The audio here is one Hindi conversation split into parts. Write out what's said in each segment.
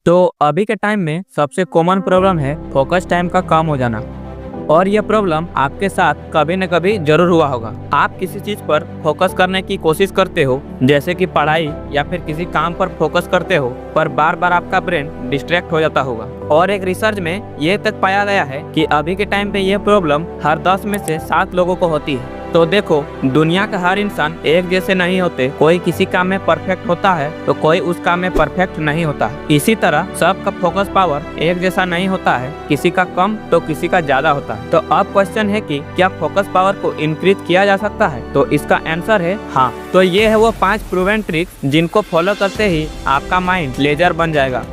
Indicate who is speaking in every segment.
Speaker 1: तो अभी के टाइम में सबसे कॉमन प्रॉब्लम है फोकस टाइम का कम हो जाना। और यह प्रॉब्लम आपके साथ कभी न कभी जरूर हुआ होगा। आप किसी चीज पर फोकस करने की कोशिश करते हो, जैसे कि पढ़ाई या फिर किसी काम पर फोकस करते हो, पर बार बार आपका ब्रेन डिस्ट्रैक्ट हो जाता होगा। और एक रिसर्च में ये तक पाया गया है कि अभी के टाइम पे ये प्रॉब्लम हर 10 में से 7 लोगों को होती है। तो देखो, दुनिया का हर इंसान एक जैसे नहीं होते। कोई किसी काम में परफेक्ट होता है तो कोई उस काम में परफेक्ट नहीं होता है। इसी तरह सबका फोकस पावर एक जैसा नहीं होता है, किसी का कम तो किसी का ज्यादा होता है। तो अब क्वेश्चन है कि क्या फोकस पावर को इंक्रीज किया जा सकता है? तो इसका आंसर है हाँ। तो ये है वो 5 प्रूवन ट्रिक्स जिनको फॉलो करते ही आपका माइंड लेजर बन जाएगा।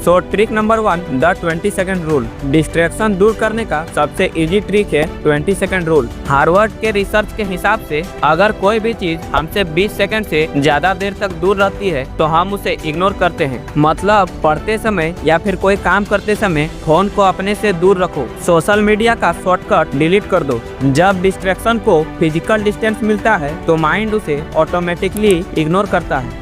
Speaker 1: So trick number 1, the 20 second rule. Distraction दूर करने का सबसे इजी ट्रिक है 20 सेकंड रूल। हार्वर्ड के रिसर्च के हिसाब से अगर कोई भी चीज हमसे 20 सेकंड से ज्यादा देर तक दूर रहती है तो हम उसे इग्नोर करते हैं। मतलब पढ़ते समय या फिर कोई काम करते समय फोन को अपने से दूर रखो। सोशल मीडिया का शॉर्टकट डिलीट कर दो। जब डिस्ट्रैक्शन को फिजिकल डिस्टेंस मिलता है तो माइंड उसे ऑटोमेटिकली इग्नोर करता है।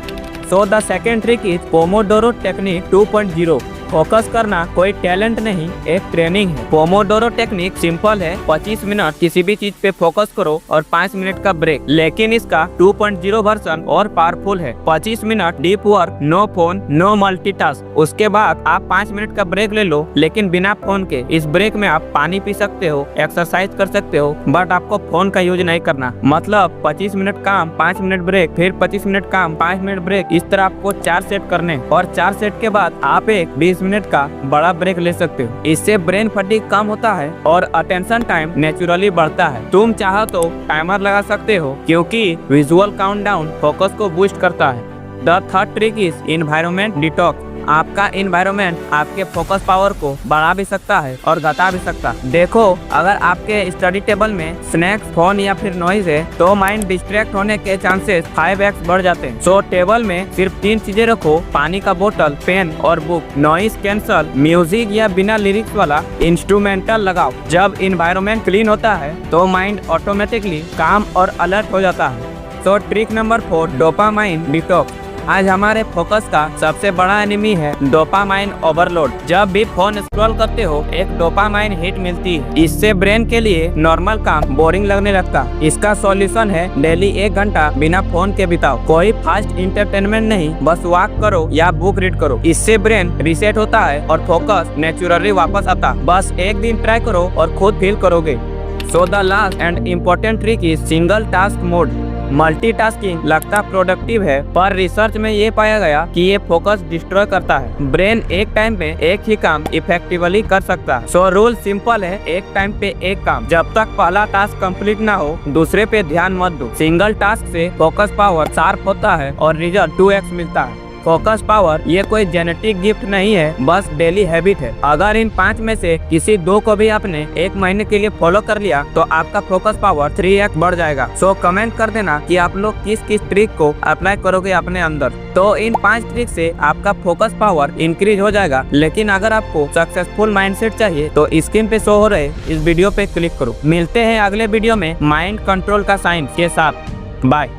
Speaker 1: So the second trick is Pomodoro technique 2.0। Focus करना कोई टैलेंट नहीं, एक ट्रेनिंग है। पोमोडोरो टेक्निक सिंपल है। 25 मिनट किसी भी चीज पे फोकस करो और 5 मिनट का ब्रेक। लेकिन इसका 2.0 वर्जन और पावरफुल है। 25 minute deep work, no phone, no multitask. उसके बाद आप 5 मिनट का ब्रेक ले लो, लेकिन बिना फोन के। इस ब्रेक में आप पानी पी सकते हो, एक्सरसाइज कर सकते हो, बट आपको फोन का यूज नहीं करना। मतलब 25 मिनट काम, 5 मिनट ब्रेक, फिर 25 मिनट काम, 5 मिनट ब्रेक। इस तरह आपको 4 सेट करने, और 4 सेट के बाद आप एक 20 मिनट का बड़ा ब्रेक ले सकते हो। इससे ब्रेन फटीग कम होता है और अटेंशन टाइम नेचुरली बढ़ता है। तुम चाहो तो टाइमर लगा सकते हो, क्योंकि विजुअल काउंटडाउन फोकस को बूस्ट करता है। The third trick is environment detox. आपका एनवायरनमेंट आपके फोकस पावर को बढ़ा भी सकता है और घटा भी सकता है। देखो, अगर आपके स्टडी टेबल में स्नैक्स, फोन या फिर नॉइज है तो माइंड डिस्ट्रैक्ट होने के चांसेस 5x बढ़ जाते हैं। सो टेबल में सिर्फ 3 चीजें रखो: पानी का बोतल, पेन और बुक। नॉइज कैंसल म्यूजिक या बिना लिरिक्स वाला इंस्ट्रूमेंटल लगाओ। जब एनवायरनमेंट क्लीन होता है तो माइंड ऑटोमेटिकली काम और अलर्ट हो जाता है। सो ट्रिक नंबर 4, डोपामाइन डिटॉक्स। आज हमारे फोकस का सबसे बड़ा एनिमी है डोपामाइन ओवरलोड। जब भी फोन स्क्रॉल करते हो एक डोपामाइन हिट मिलती है। इससे ब्रेन के लिए नॉर्मल काम बोरिंग लगने लगता। इसका सॉल्यूशन है डेली 1 घंटा बिना फोन के बिताओ। कोई फास्ट इंटरटेनमेंट नहीं, बस वॉक करो या बुक रीड करो। इससे ब्रेन रीसेट होता है और फोकस नेचुरली वापस आता। बस एक दिन ट्राई करो और खुद फील करोगे। So the last and important trick is single task mode. Multitasking लगता प्रोडक्टिव है, पर रिसर्च में ये पाया गया कि ये फोकस डिस्ट्रॉय करता है। ब्रेन एक टाइम पे एक ही काम इफेक्टिवली कर सकता है। सो रूल सिंपल है, एक टाइम पे एक काम। जब तक पहला टास्क कंप्लीट ना हो दूसरे पे ध्यान मत दो। सिंगल टास्क से फोकस पावर शार्प होता है और रिजल्ट 2x मिलता है। फोकस पावर ये कोई जेनेटिक गिफ्ट नहीं है, बस डेली हैबिट है। अगर इन 5 में से किसी 2 को भी आपने 1 महीने के लिए फॉलो कर लिया तो आपका फोकस पावर 3x बढ़ जाएगा। सो कमेंट कर देना कि आप लोग किस किस ट्रिक को अप्लाई करोगे अपने अंदर। तो इन 5 ट्रिक से आपका फोकस पावर इंक्रीज हो जाएगा। लेकिन अगर आपको सक्सेसफुल माइंडसेट चाहिए तो स्क्रीन पे शो हो रहे इस वीडियो पे क्लिक करो। मिलते हैं अगले वीडियो में माइंड कंट्रोल का साइंस के साथ। बाय।